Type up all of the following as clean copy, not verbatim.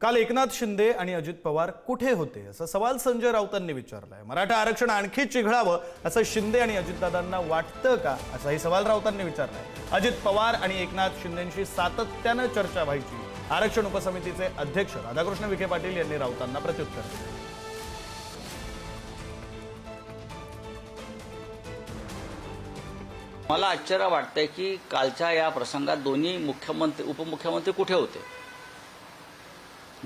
काल एकनाथ शिंदे आणि अजित पवार कुठे होते असा सवाल संजय राऊतांनी विचारलाय। मराठा आरक्षण आणखी चिघळावं असं शिंदे आणि अजितदादांना वाटतं का असाही सवाल राऊतांनी विचारलाय। अजित पवार आणि एकनाथ शिंदेंशी सातत्यानं चर्चा व्हायची। आरक्षण उपसमितीचे अध्यक्ष राधाकृष्ण विखे पाटील यांनी राऊतांना प्रत्युत्तर दिलं। मला आश्चर्य वाटतंय की कालच्या या प्रसंगात दोन्ही मुख्यमंत्री उपमुख्यमंत्री कुठे होते।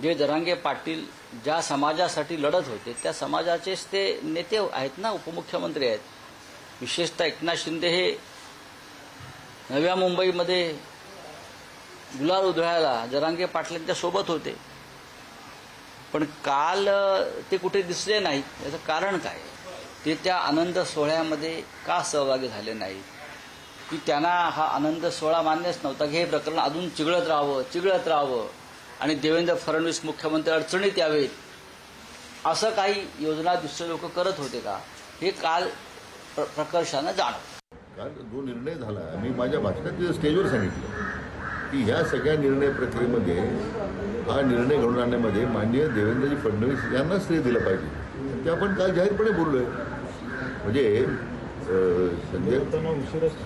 जे जरांगे पाटील ज्या समाजासाठी लढत होते त्या समाजाचेच ते नेते आहेत ना, उपमुख्यमंत्री आहेत। विशेषतः एकनाथ शिंदे हे नव्या मुंबईमध्ये गुलाल उधळायला जरांगे पाटलांच्या सोबत होते, पण काल ते कुठे दिसले नाहीत। याचं कारण काय? ते त्या आनंद सोहळ्यामध्ये का सहभागी झाले नाहीत? की त्यांना हा आनंद सोहळा मान्यच नव्हता की हे प्रकरण अजून चिघळत राहावं आणि देवेंद्र फडणवीस मुख्यमंत्री अडचणीत यावेत, असं काही योजना दुसरे लोक करत होते का? हे काल प्रकर्षानं जाणवलं। काल जो निर्णय झाला, मी माझ्या भाषणात स्टेजवर सांगितलं की ह्या सगळ्या निर्णय प्रक्रियेमध्ये हा निर्णय घडवून आणण्यामध्ये माननीय देवेंद्रजी फडणवीस यांना श्रेय दिलं पाहिजे। ते आपण काल जाहीरपणे बोललोय। म्हणजे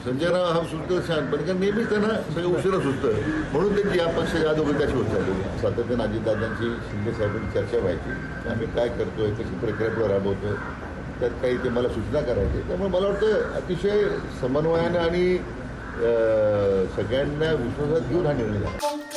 संजयराव हा सुचतं छान, पण नेहमीच त्यांना सगळं उशिरा सुचतं, म्हणून त्यांची या पक्षाच्या अधोगती अशी होत चालली। सातत्यानं अजितदादांची शिंदे साहेबांची चर्चा व्हायची, आम्ही काय करतोय, कशी प्रक्रिया राबवतोय, त्यात काही ते मला सूचना करायची। त्यामुळे मला वाटतं अतिशय समन्वयानं आणि सगळ्यांना विश्वासात घेऊन हा निर्णय झाला।